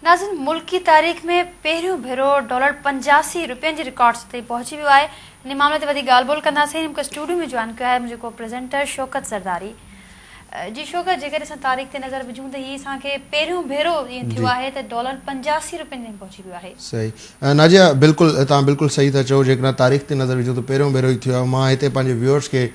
नाज़िन मुल्क की तारीख़ में पहिरियों भेरो $85 जी रिकॉर्ड्स ते पहुची वियो आहे। इन मामले ते वधीक ॻाल्हि ॿोल कंदासीं। मूंखे स्टूडियो में जॉइन कयो आहे मुंहिंजो को प्रेज़ेंटर शौकत ज़रदारी। जी शौकत, जेकर असां तारीख़ ते नज़र विझूं त हीअ असांखे पहिरियों भेरो ईअं थियो आहे त $85 ताईं पहुची वियो आहे। सही नाजिया, बिल्कुलु तव्हां बिल्कुलु सही था चओ। जेकॾहिं तारीख़ ते नज़र विझूं त पहिरियों भेरो ई थियो आहे। मां हिते पंहिंजे व्यूअर्स खे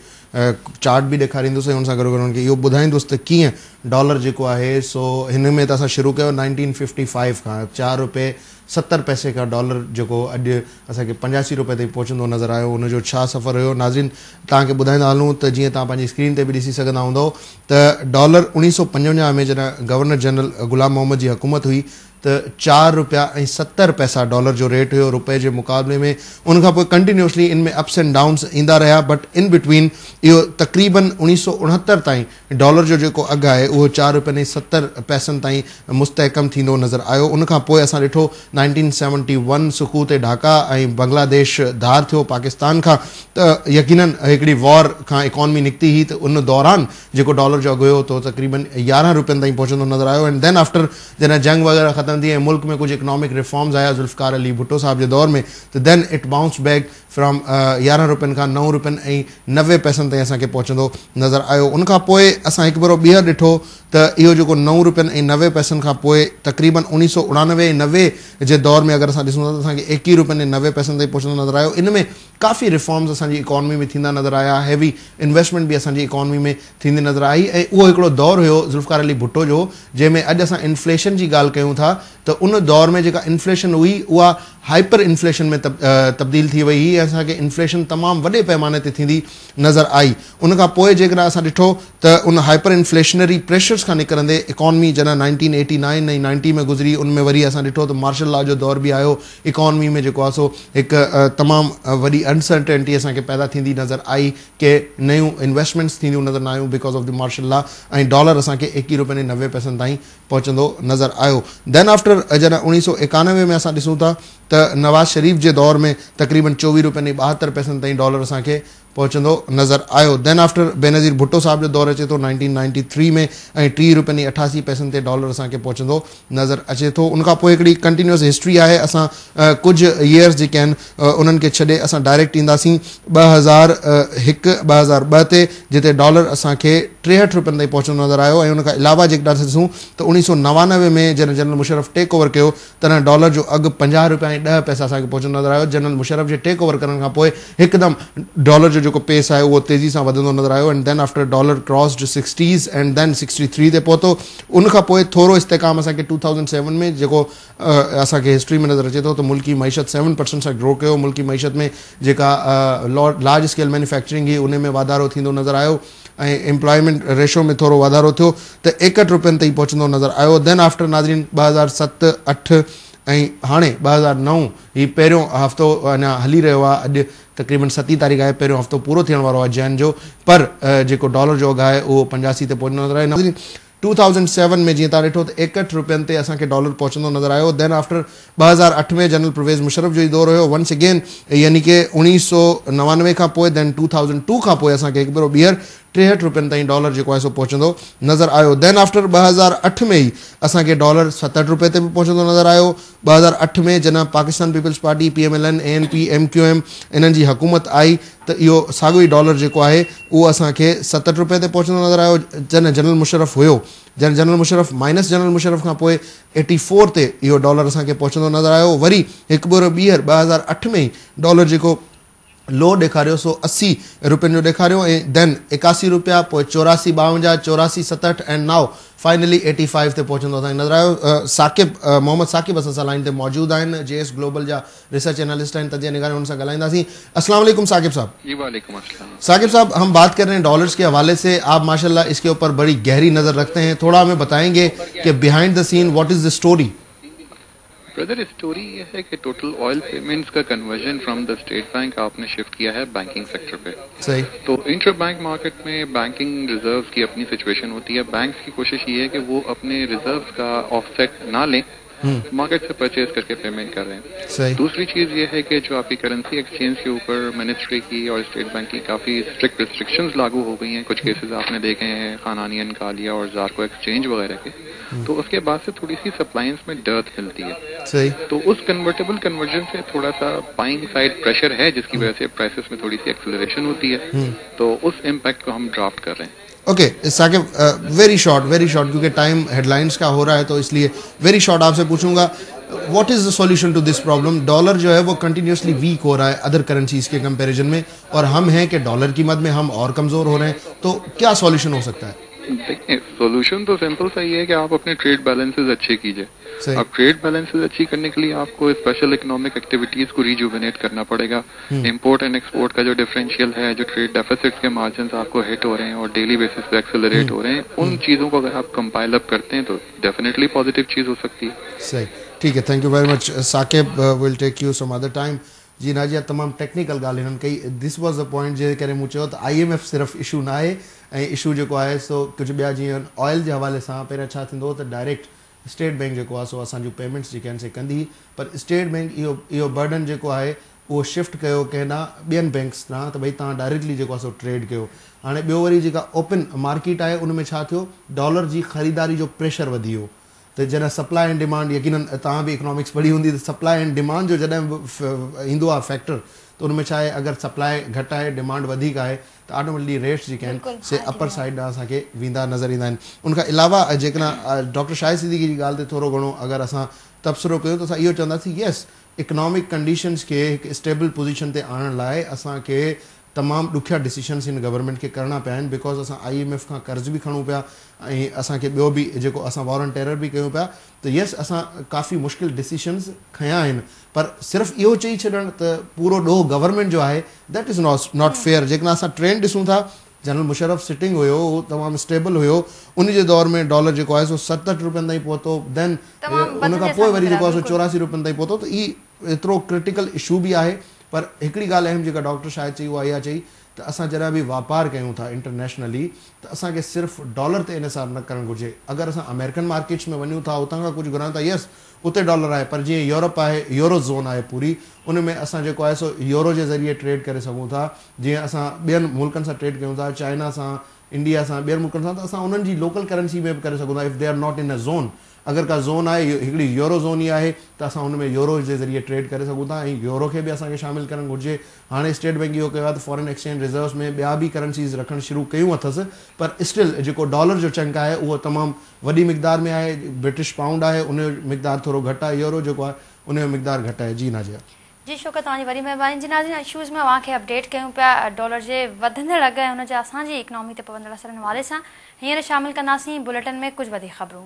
चार्ट बि ॾेखारींदुसि ऐं हुन सां गॾु गॾु हुनखे इहो ॿुधाईंदुसि त कीअं डॉलर जेको आहे सो हिन में त असां शुरू कयो 1955 खां $4.70 का डॉलर जेको अॼु असांखे $85 ताईं पहुचंदो नज़र आयो। उनजो छा सफ़र हुयो नाज़रीन तव्हांखे ॿुधाईंदा हलूं त जीअं तव्हां पंहिंजी स्क्रीन ते बि ॾिसी सघंदा हूंदव त डॉलर 1955 में जॾहिं गवर्नर जनरल गुलाम मोहम्मद जी हुकूमत हुई त $4.70 डॉलर जो रेट हुयो रुपए जे मुक़ाबले में। उनखां पोइ कंटिन्यूसली इन में अप्स एंड डाउन्स ईंदा रहिया, बट इन बिटवीन इहो तक़रीबन 1969 ताईं डॉलर जो जेको अघु आहे उहो $4.70 ताईं मुस्तहकम थींदो नज़र आयो। उनखां पोइ असां ॾिठो 1971 सुकूत ढाका ऐं बांग्लादेश धार थियो पाकिस्तान खां, त यकीनन हिकिड़ी वॉर खां इकॉनमी निकिती हुई, त उन दौरान जेको डॉलर जो अघु हुयो तो तक़रीबन $11 ताईं पहुचंदो नज़र आयो। एंड देन आफ्टर जॾहिं जंग वग़ैरह ख़त्म थी ऐं मुल्क में कुछ इकनॉमिक रिफॉर्म्स आया ज़ुल्फ़िकार अली भुट्टो साहब जे दौर में, त देन इट बाउंस बैक फ्रॉम $11 खां $9 ऐं $90 ताईं असांखे पहुचंदो नज़र आयो। उनखां पोइ असां हिकु भेरो ॿीहर ॾिठो त इहो जेको $9 ऐं $90 खां पोइ तक़रीबन 1999 ऐं 90 जे दौर में अगरि असां ॾिसूं था त असांखे $21 ऐं $90 ताईं पहुचंदो नज़र आयो। इन में काफ़ी रिफॉर्म्स असांजी इकॉनमी में थींदा नज़र आया, हैवी इन्वेस्टमेंट बि असांजी इकॉनमी में थींदी नज़र आई। ऐं उहो हिकिड़ो दौर हुयो ज़ुल्फ़िकार अली भुट्टो जो जंहिंमें अॼु असां इन्फ्लेशन जी ॻाल्हि कयूं था त उन दौर में जेका इन्फ्लेशन हुई उहा हाइपर इन्फ्लेशन में तब्दील थी वई हुई ऐं असांखे इन्फ्लेशन तमामु वॾे पैमाने ते थींदी नज़र आई। उनखां पोइ जेकॾहिं असां ॾिठो त उन हाइपर इन्फ्लेशनरी प्रेशर्स खां निकिरंदे इकॉनमी जॾहिं 1989 ऐं 90 में गुज़री, उनमें वरी असां ॾिठो त मार्शल लॉ जो दौर बि आयो। इकॉनमी में जेको आहे सो हिकु तमामु वॾी अनसर्टेनिटी असांखे पैदा थींदी नज़र आई के नयूं इन्वेस्टमेंट्स थींदियूं नज़र न आयूं because of the martial law, ऐं डॉलर असांखे $21 ऐं $90 ताईं पहुचंदो नज़र आयो। देन आफ्टर जॾहिं 1991 में असां ॾिसूं था त नवाज़ शरीफ़ जे दौर में तक़रीबन $24 ऐं $72 ताईं डॉलर असांखे पहुचंदो नज़र आयो। देन आफ्टर बेनज़ीर भुट्टो साहब जो दौर अचे थो 1993 में ऐं $3 ऐं $88 ते डॉलर असांखे पहुचंदो नज़र अचे थो। उनखां पोइ हिकिड़ी कंटिन्यूअस हिस्ट्री आहे। असां कुझु ईयर्स जेके आहिनि उन्हनि खे छॾे असां डायरेक्ट ईंदासीं 2001-2002 ते, जिते डॉलर असांखे $63 ताईं पहुचंदो नज़र आयो। ऐं उनखां अलावा जेकॾहिं ॾिसूं त 1999 में जॾहिं जनरल मुशर्रफ टेक ओवर कयो तॾहिं डॉलर जो अघु $50 ऐं $10 असांखे पहुचंदो नज़र आयो। जनरल मुशर्रफ जे टेक ओवर करण खां पोइ हिकदमि डॉलर जो जेको पेस आहे उहो तेज़ी सां वधंदो नज़र आयो। And then after dollar crossed 60s and then 63 ते पहुतो। उनखां पोइ थोरो इस्तेकाम असांखे 2007 में जेको असांखे हिस्ट्री में नज़र अचे थो त मुल्की मईशत 7% सां ग्रो कयो। मुल्की मईशत में जेका लार्ज स्केल मैन्युफैक्चरिंग हुई उन में वाधारो थींदो नज़र आयो ऐं एम्प्लॉयमेंट रेशो में थोरो वाधारो थियो त $61 ताईं पहुचंदो नज़र आयो। देन आफ्टर नाज़रीन 2007-8 ऐं हाणे 2009 हीउ पहिरियों हफ़्तो अञा हली रहियो आहे। अॼु तक़रीबन 7 तारीख़ आहे, पहिरियों हफ़्तो पूरो थियण वारो आहे जैन जो, पर जेको डॉलर जो अघु आहे उहो 85 ते पहुचंदो नज़र आयो। नाज़रीन 2007 में जीअं तव्हां ॾिठो त $61 ते असांखे डॉलर पहुचंदो नज़र आयो। देन आफ्टर 2008 में जनरल परवेज़ मुशर्रफ जो ई दौर हुयो वंस अगेन, यानी कि 1999 खां पोइ देन 2002 खां पोइ असांखे हिकु भेरो ॿीहर $63 ताईं डॉलर जेको आहे सो पहुचंदो नज़र आयो। देन आफ्टर 2008 में ई असांखे डॉलर $67 ते बि पहुचंदो नज़र आयो। 2008 में जॾहिं Pakistan peoples party PMLN ANP MQM इन्हनि जी हुकूमत आई त इहो साॻियो ई डॉलर जेको आहे उहो असांखे $67 ते पहुचंदो नज़र आयो। जॾहिं जनरल मुशर्रफ हुयो, जॾहिं general Musharraf minus general Musharraf खां पोइ 84 ते इहो डॉलर असांखे पहुचंदो नज़र आयो। वरी हिकु भेरो ॿीहर 2008 में ई डॉलर जेको लो ॾेखारियो सो $80 जो ॾेखारियो ऐं देन $81, पोइ 84, 52, 84, 67 एंड नाउ फाइनली 85 ते पहुचंदो असांखे नज़र आयो। मोहम्मद साकिब असां सां लाइन ते मौजूदु आहिनि, JS ग्लोबल जा रिसर्च एनालिस्ट आहिनि, तंहिंजे निगाह उनसां ॻाल्हाईंदासीं। अस्सलाम वालेकुम साकिब साहब। जी वालेकुम अस्सलाम। साकिब साहब, हम बात कर रहे हैं डॉलर्स के हवाले से। आप माशाल्लाह इसके ऊपर बड़ी गहरी नज़र रखते हैं, थोड़ा हमें बताएंगे कि behind the scene what is the story? Brother, story ये है कि टोटल ऑयल पेमेंट्स का conversion from the State Bank आपने शिफ्ट किया है बैंकिंग सेक्टर पे। सही। तो इंटर बैंक मार्केट में बैंकिंग रिजर्व्स की अपनी सिचुएशन होती है। बैंक्स की कोशिश ये है कि वो अपने रिजर्व्स का ऑफसेट ना लें, मार्केट से परचेज करके पेमेंट कर रहे हैं। सही। दूसरी चीज ये है कि जो आपकी करेंसी एक्सचेंज के ऊपर मिनिस्ट्री की और स्टेट बैंक की काफी स्ट्रिक्ट रिस्ट्रिक्शंस लागू हो गई हैं। कुछ केसेस आपने देखे हैं, खानानियन, कालिया और जारको एक्सचेंज वगैरह के। تو اس کے بعد سے تھوڑی سی سپلائنس میں ڈرت ملتی ہے. صحیح. تو اس کنورٹیبل کنورژن سے تھوڑا سا بائنگ سائڈ پریشر ہے جس کی وجہ سے پرائسز میں تھوڑی سی ایکسلریشن ہوتی ہے. تو اس امپیکٹ کو ہم ڈرافٹ کر رہے ہیں. اوکے ثاقب, ویری شارٹ کیونکہ ٹائم ہیڈ لائنس کا ہو رہا ہے تو اس لیے ویری شارٹ آپ سے پوچھوں گا, what is the solution to this problem? Dollar جو ہے وہ کنٹینیوسلی ویک ہو رہا ہے ادر کرنسیز کے کمپیریزن میں, اور ہم ہیں کہ ڈالر کی مد میں ہم اور کمزور ہو رہے ہیں, تو کیا سولوشن ہو سکتا ہے؟ دیکھیں سولوشن تو سمپل سا یہ ہے کہ آپ اپنے ٹریڈ بیلنسز اچھے کیجیے. اب ٹریڈ بیلنسز اچھی کرنے کے لیے آپ کو اسپیشل اکنامک ایکٹیویٹیز کو ریجوونیٹ کرنا پڑے گا. امپورٹ اینڈ ایکسپورٹ کا جو ڈفرینشیل ہے, جو ٹریڈ ڈیفیسٹس کے مارجنز آپ کو ہٹ ہو رہے ہیں اور ڈیلی بیسس پہ ایکسلریٹ ہو رہے ہیں, ان چیزوں کو اگر آپ کمپائل اپ کرتے ہیں تو ڈیفینیٹلی پازیٹیو چیز ہو سکتی ہے. صحیح, ٹھیک ہے, thank you very much Saqib, will take you some other time. جی ناجیہ, تمام ٹیکنیکل ॻाल्हि हिननि कई. दिस वॉज़ द पॉइंट जे करे मूं चयो त IMF सिर्फ़ु इशू न आहे, ऐं इशू जेको आहे सो कुझु ॿिया जीअं ऑयल जे हवाले सां पहिरियां छा थींदो त डायरेक्ट स्टेट बैंक जेको आहे सो असांजूं पेमेंट्स जेके आहिनि से कंदी, पर स्टेट बैंक इहो बर्डन जेको आहे उहो शिफ्ट कयो कंहिं ॾांहुं ॿियनि बैंक्स ॾांहुं त भई तव्हां डायरेक्टली जेको आहे सो ट्रेड कयो. हाणे ॿियो वरी जेका ओपन मार्केट आहे उन में छा थियो, डॉलर जी ख़रीदारी जो प्रेशर वधी वियो. त जॾहिं सप्लाई एंड डिमांड, यकीनन तव्हां बि इकोनॉमिक्स पढ़ी हूंदी त सप्लाई एंड डिमांड जो जॾहिं ईंदो आहे फैक्टर, त उन में छा आहे, अगरि सप्लाई घटि आहे डिमांड वधीक आहे त ऑटोमेटिकली रेट्स जेके आहिनि से अपर साइड ॾांहुं असांखे वेंदा नज़र ईंदा आहिनि. उनखां अलावा जेकॾहिं डॉक्टर शाहिद सिद्दीकी जी ॻाल्हि ते थोरो घणो अगरि असां तबसरो कयूं त असां इहो चवंदासीं यस, इकनॉमिक कंडीशंस खे हिकु स्टेबल पोज़ीशन ते आणण लाइ असांखे तमामु ॾुखिया डिसीशन्स हिन गवर्नमेंट खे करणा पिया आहिनि, बिकॉज़ असां IMF खां कर्ज़ बि खणूं पिया ऐं असांखे ॿियो बि जेको असां वॉर एंड टेरर बि कयूं पिया. त यस, असां काफ़ी मुश्किल डिसीशन्स खयां आहिनि, पर सिर्फ़ु इहो चई छॾणु त पूरो ॾोह गवर्नमेंट जो आहे, दैट इज़ नॉट फेयर. जेकॾहिं असां ट्रेंड ॾिसूं था, जनरल मुशर्रफ सिटिंग हुयो उहो तमामु स्टेबल हुयो, उन जे दौर में डॉलर जेको आहे सो 67 रुपयनि ताईं पहुतो, देन उन खां पोइ वरी जेको आहे सो 84 रुपयनि ताईं पहुतो. त ई एतिरो क्रिटिकल इशू बि आहे. पर हिकिड़ी ॻाल्हि अहम जेका डॉक्टर शायद चई उहा इहा चई त असां जॾहिं बि वापारु कयूं था इंटरनेशनली त असांखे सिर्फ़ु डॉलर ते इनसार न करणु घुरिजे. अगरि असां अमेरिकन मार्केट्स में वञूं था, उतां खां कुझु घुरायूं था, यस उते डॉलर आहे, पर जीअं यूरोप आहे, यूरो ज़ोन आहे पूरी, उन में असां जेको आहे सो यूरो जे ज़रिए ट्रेड करे सघूं था. जीअं असां ॿियनि मुल्कनि सां ट्रेड कयूं था, चाइना सां, इंडिया सां, ॿियनि मुल्कनि सां, त असां उन्हनि जी लोकल करेंसी में बि करे सघूं था if they are not in a zone. अगरि का ज़ोन आहे, हिकिड़ी यूरो ज़ोन ई आहे, त असां हुन में यूरो जे ज़रिए ट्रेड करे सघूं था, ऐं यूरो खे बि असांखे शामिलु करणु घुरिजे. हाणे स्टेट बैंक इहो कयो आहे त फॉरेन एक्सचेंज रिज़र्व्स में ॿिया बि करंसीज़ रखणु शुरू कयूं अथसि, पर स्टिल जेको डॉलर जो चंक आहे उहो तमामु वॾी मिक़दार में आहे. ब्रिटिश पाउंड आहे, उन जो मिक़दार थोरो घटि आहे, यूरो जेको आहे उन जो मिक़दार घटि आहे. जी नाज़िया. जी शौकत, तव्हांजी वरी महिरबानी. जी नाज़रीन, इशूज़ में तव्हांखे अपडेट कयूं पिया डॉलर जे वधंदड़ अघ ऐं हुन जा असांजी इकनॉमी ते पवंदड़ असरनि हवाले सां. हींअर शामिलु कंदासीं बुलेटिन में कुझु वधीक ख़बरूं.